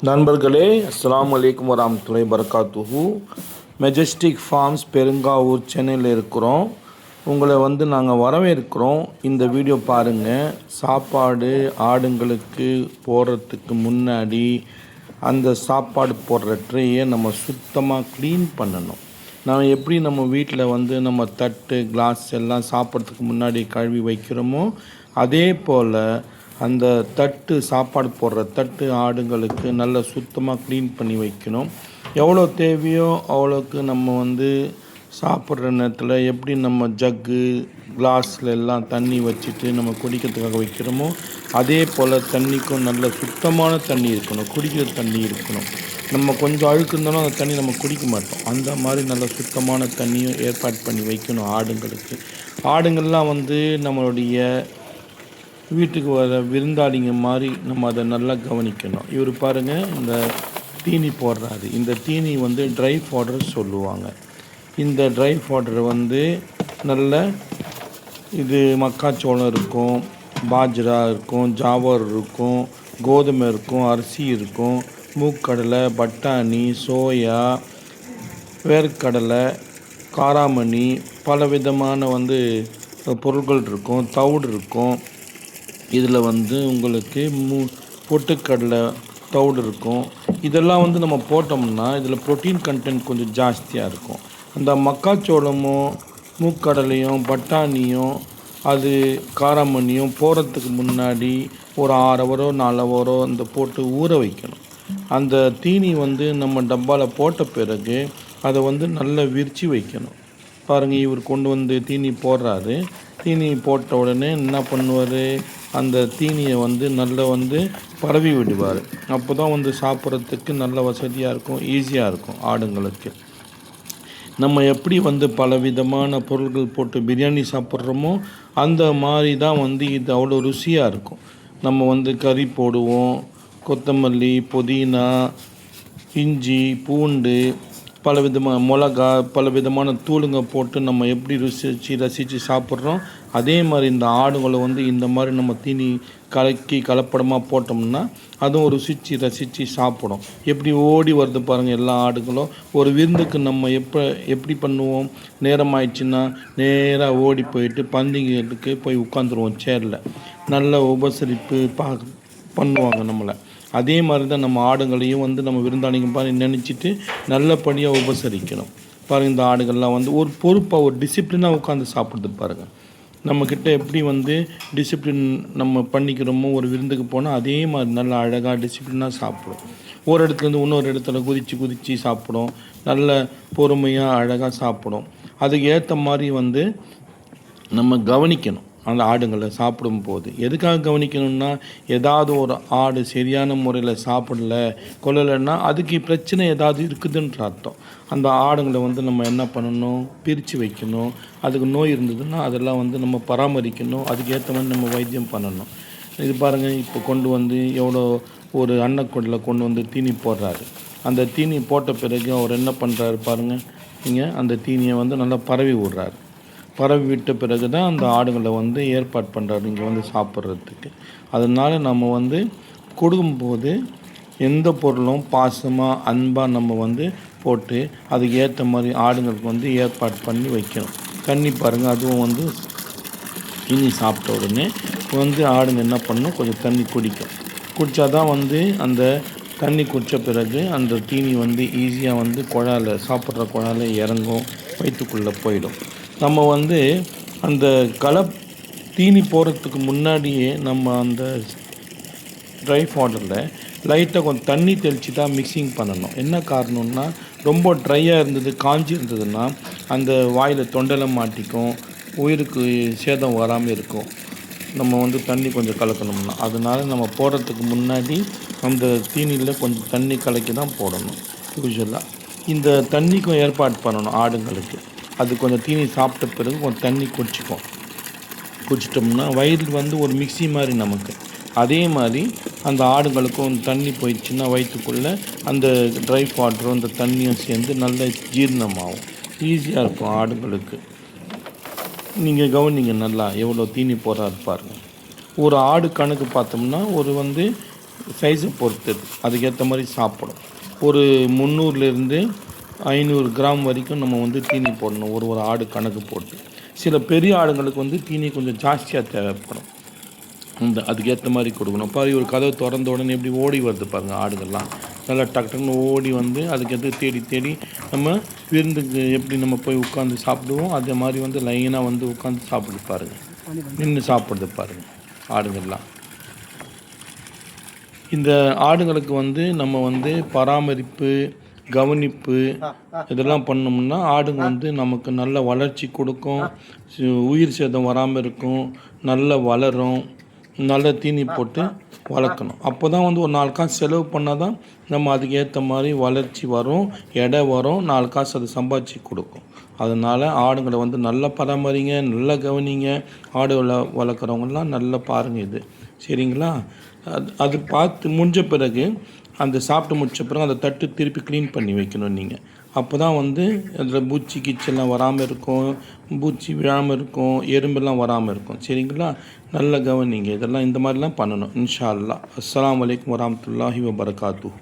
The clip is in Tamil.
நண்பர்களே, அஸ்ஸலாமு அலைக்கும் வரஹ்மத்துல்லாஹி வபரகாத்துஹு. மெஜஸ்டிக் ஃபார்ம்ஸ் பெருங்காவூர் சென்னையில் இருக்கிறோம். உங்களை நாங்கள் வரவேற்கிறோம். இந்த வீடியோ பாருங்கள். சாப்பாடு ஆடுங்களுக்கு போடுறதுக்கு முன்னாடி அந்த சாப்பாடு போடுற ட்ரேயை நம்ம சுத்தமாக க்ளீன் பண்ணணும். நம்ம எப்படி நம்ம வீட்டில் நம்ம தட்டு கிளாஸ் எல்லாம் சாப்பிட்றதுக்கு முன்னாடி கழுவி வைக்கிறோமோ, அதே போல் அந்த தட்டு சாப்பாடு போடுற தட்டு ஆடுங்களுக்கு நல்லா சுத்தமாக க்ளீன் பண்ணி வைக்கணும். எவ்வளோ தேவையோ அவ்வளோக்கு நம்ம சாப்பிட்ற நேரத்தில் எப்படி நம்ம ஜக்கு கிளாஸில் எல்லாம் தண்ணி வச்சுட்டு நம்ம குடிக்கிறதுக்காக வைக்கிறோமோ, அதே போல் தண்ணிக்கும் நல்ல சுத்தமான தண்ணி இருக்கணும், குடிக்கிற தண்ணி இருக்கணும். நம்ம கொஞ்சம் அழுக்கு இருந்தாலும் அந்த தண்ணி நம்ம குடிக்க மாட்டோம். அந்த மாதிரி நல்ல சுத்தமான தண்ணியும் ஏற்பாடு பண்ணி வைக்கணும் ஆடுங்களுக்கு. ஆடுங்கள்லாம் நம்மளுடைய வீட்டுக்கு வர விருந்தாளிங்க மாதிரி நம்ம அதை நல்லா கவனிக்கணும். இவர் பாருங்கள், இந்த தீனி போடுறாரு. இந்த தீனி ட்ரை ஃபோடர் சொல்லுவாங்க. இந்த ட்ரை ஃபோடர் நல்ல இது மக்காச்சோளம் இருக்கும், பாஜ்ரா இருக்கும், ஜாவர் இருக்கும், கோதுமை இருக்கும், அரிசி இருக்கும், மூக்கடலை, பட்டாணி, சோயா, வேர்க்கடலை, காராமணி, பல விதமான பொருட்கள் இருக்கும், தவிடு இருக்கும். இதில் உங்களுக்கு பொட்டுக்கடலை தவிடு இருக்கும். இதெல்லாம் நம்ம போட்டோம்னா இதில் ப்ரோட்டீன் கண்டென்ட் கொஞ்சம் ஜாஸ்தியாக இருக்கும். அந்த மக்காச்சோளமும் மூக்கடலையும் பட்டாணியும் அது காராமணியும் போடுறதுக்கு முன்னாடி ஒரு 6 ஹவரோ 4 ஹவரோ இந்த போட்டு ஊற வைக்கணும். அந்த தீனி நம்ம டப்பாவில் போட்ட பிறகு அதை நல்லா விரித்து வைக்கணும். பாருங்கள், இவர் கொண்டு தீனி போடுறாரு. தீனி போட்ட உடனே என்ன பண்ணுவார், அந்த தீனியை நல்லா பரவி விடுவார். அப்போ தான் சாப்பிட்றதுக்கு நல்ல வசதியாக இருக்கும், ஈஸியாக இருக்கும் ஆடுங்களுக்கு. நம்ம எப்படி பல விதமான பொருட்கள் போட்டு பிரியாணி சாப்பிட்றோமோ அந்த மாதிரி தான் இது அவ்வளோ ருசியாக இருக்கும். நம்ம கறி போடுவோம், கொத்தமல்லி, புதினா, இஞ்சி, பூண்டு, பல விதமான மிளகா, பல விதமான தூளுங்க போட்டு நம்ம எப்படி ரசித்து சாப்பிட்றோம், அதே மாதிரி இந்த ஆடுகளை இந்த மாதிரி நம்ம தீனி கலப்படமாக போட்டோம்னா அதுவும் ரசித்து சாப்பிடும். எப்படி ஓடி வருது பாருங்கள் எல்லா ஆடுகளும். ஒரு விருந்துக்கு நம்ம எப்படி பண்ணுவோம், நேரம் ஆயிடுச்சுன்னா நேராக ஓடி போயிட்டு பந்திங்களுக்கு போய் உட்காந்துருவோம் சேரில். நல்ல உபசரிப்பு பண்ணுவாங்க நம்மளை. அதே மாதிரி தான் நம்ம ஆடுங்களையும் நம்ம விருந்தாளிங்க பாருங்க நினச்சிட்டு நல்லபடியாக உபசரிக்கணும். பாருங்கள், இந்த ஆடுகள்லாம் ஒரு பொறுப்பாக ஒரு டிசிப்ளினாக உட்காந்து சாப்பிடுது பாருங்கள். நம்மக்கிட்ட எப்படி டிசிப்ளின் நம்ம பண்ணிக்கிறோமோ ஒரு விருந்துக்கு போனால் அதே மாதிரி நல்லா அழகாக டிசிப்ளினாக சாப்பிடும். ஒரு இடத்துலேருந்து இன்னொரு இடத்துல குதித்து சாப்பிடும். நல்ல பொறுமையாக அழகாக சாப்பிடும். அதுக்கு ஏற்ற மாதிரி நம்ம கவனிக்கணும். அந்த ஆடுங்களை சாப்பிடும்போது எதுக்காக கவனிக்கணும்னா, ஏதாவது ஒரு ஆடு சரியான முறையில் சாப்பிடல கொள்ளலைன்னா அதுக்கு பிரச்சனை ஏதாவது இருக்குதுன்ற அர்த்தம். அந்த ஆடுங்களை நம்ம என்ன பண்ணணும், பிரித்து வைக்கணும். அதுக்கு நோய் இருந்ததுன்னா அதெல்லாம் நம்ம பராமரிக்கணும். அதுக்கு ஏற்ற மாதிரி நம்ம வைத்தியம் பண்ணணும். இது பாருங்கள், இப்போ கொண்டு எவ்வளோ ஒரு அன்னக்கூடையில் கொண்டு தீனி போடுறாரு. அந்த தீனி போட்ட பிறகு அவர் என்ன பண்ணுறாரு பாருங்கள், இங்கே அந்த தீனியை நல்லா பரவி விடுறாரு. பரவி விட்ட பிறகு தான் அந்த ஆடுகளை ஏற்பாடு பண்ணுறாரு இங்கே சாப்பிட்றதுக்கு. அதனால் நம்ம கொடுக்கும்போது எந்த பொருளும் பாசமாக அன்பாக நம்ம போட்டு அதுக்கு ஏற்ற மாதிரி ஆடுங்களுக்கு ஏற்பாடு பண்ணி வைக்கணும். தண்ணி பாருங்கள், அதுவும் இனி சாப்பிட்ட உடனே ஆடுங்க என்ன பண்ணணும், கொஞ்சம் தண்ணி குடித்தா தான் அந்த தண்ணி குடித்த பிறகு அந்த தீனி ஈஸியாக குழாயில் சாப்பிட்ற குழாயில் இறங்கும், வயிற்றுக்குள்ளே போயிடும். நம்ம அந்த தீனி போடுறதுக்கு முன்னாடியே நம்ம அந்த ட்ரை ஃபோடரில் லைட்டாக கொஞ்சம் தண்ணி தெளித்து தான் மிக்சிங் பண்ணணும். என்ன காரணம்னா, ரொம்ப ட்ரையாக இருந்தது, காஞ்சி இருந்ததுன்னா அந்த வாயில் தொண்டையில் மாட்டிக்கும், உயிருக்கு சேதம் வராமல் இருக்கும். நம்ம தண்ணி கொஞ்சம் கலக்கணும்னா, அதனால் நம்ம போடுறதுக்கு முன்னாடி அந்த தீனியில் கொஞ்சம் தண்ணி கலக்கி தான் போடணும். யூஸ்வலாக இந்த தண்ணிக்கும் ஏற்பாடு பண்ணணும் ஆடுங்களுக்கு. அது கொஞ்சம் தீனி சாப்பிட்ட பிறகு கொஞ்சம் தண்ணி குடிச்சிட்டோம்னா வயிறு ஒரு மிக்சி மாதிரி நமக்கு. அதே மாதிரி அந்த ஆடுங்களுக்கும் தண்ணி போயிடுச்சுன்னா வயிற்றுக்குள்ளே அந்த ட்ரை வாட்டரும் அந்த தண்ணியும் சேர்ந்து நல்ல ஜீரணமாகும், ஈஸியாக இருக்கும் ஆடுங்களுக்கு. நீங்கள் கவனிங்க நல்லா எவ்வளோ தீனி போடுறாரு பாருங்கள். ஒரு ஆடு கணக்கு பார்த்தோம்னா ஒரு சைஸை பொறுத்தது அதுக்கேற்ற மாதிரி சாப்பிடும். ஒரு 300லேருந்து 500 கிராம் வரைக்கும் நம்ம வந்து தீனி போடணும் ஒரு ஆடு கணக்கு போட்டு. சில பெரிய ஆடுங்களுக்கு வந்து தீனி கொஞ்சம் ஜாஸ்தியாக தேவைப்படும். அதுக்கேற்ற மாதிரி கொடுக்கணும். பாரு ஒரு கதவை திறந்த உடனே எப்படி ஓடி வருது பாருங்கள் ஆடுகள்லாம். நல்லா டக்கு டக்குன்னு ஓடி வந்து அதுக்கேற்ற தேடி தேடி நம்ம விருந்துக்கு எப்படி நம்ம போய் உட்காந்து சாப்பிடுவோம் அதே மாதிரி வந்து லைனாக வந்து உட்காந்து சாப்பிட்டு பாருங்கள், நின்று சாப்பிடுது பாருங்கள் ஆடுகள்லாம். இந்த ஆடுங்களுக்கு வந்து நம்ம வந்து பராமரிப்பு கவனிப்பு இதெல்லாம் பண்ணோம்னா ஆடுங்க வந்து நமக்கு நல்ல வளர்ச்சி கொடுக்கும், உயிர் சேதம் வராமல் இருக்கும், நல்லா வளரும். நல்ல தீனி போட்டு வளர்க்கணும். அப்போ தான் வந்து ஒரு 4 காசு செலவு பண்ணால் தான் நம்ம அதுக்கு ஏற்ற மாதிரி வளர்ச்சி வரும், எடை வரும், 4 காசு அது சம்பாதிச்சு கொடுக்கும். அதனால் ஆடுங்களை வந்து நல்லா பராமரிங்க, நல்லா கவனிங்க. ஆடு வளர்க்குறவங்கலாம் நல்லா பாருங்கள் இது, சரிங்களா? அது பார்த்து முடிஞ்ச பிறகு அந்த சாப்பிட்டு முடிச்ச பிறகு அந்த தட்டு திருப்பி க்ளீன் பண்ணி வைக்கணும் நீங்கள். அப்போ தான் வந்து அதில் பூச்சி கீச்செல்லாம் வராமல் இருக்கும், பூச்சி விழாமல் இருக்கும், எறும்பெல்லாம் வராமல் இருக்கும், சரிங்களா? நல்ல கவனிங்க. இதெல்லாம் இந்த மாதிரிலாம் பண்ணணும் இன்ஷா அல்லாஹ். அஸ்ஸலாமு அலைக்கும் வரஹ்மத்துல்லாஹி வபரகாத்துஹு.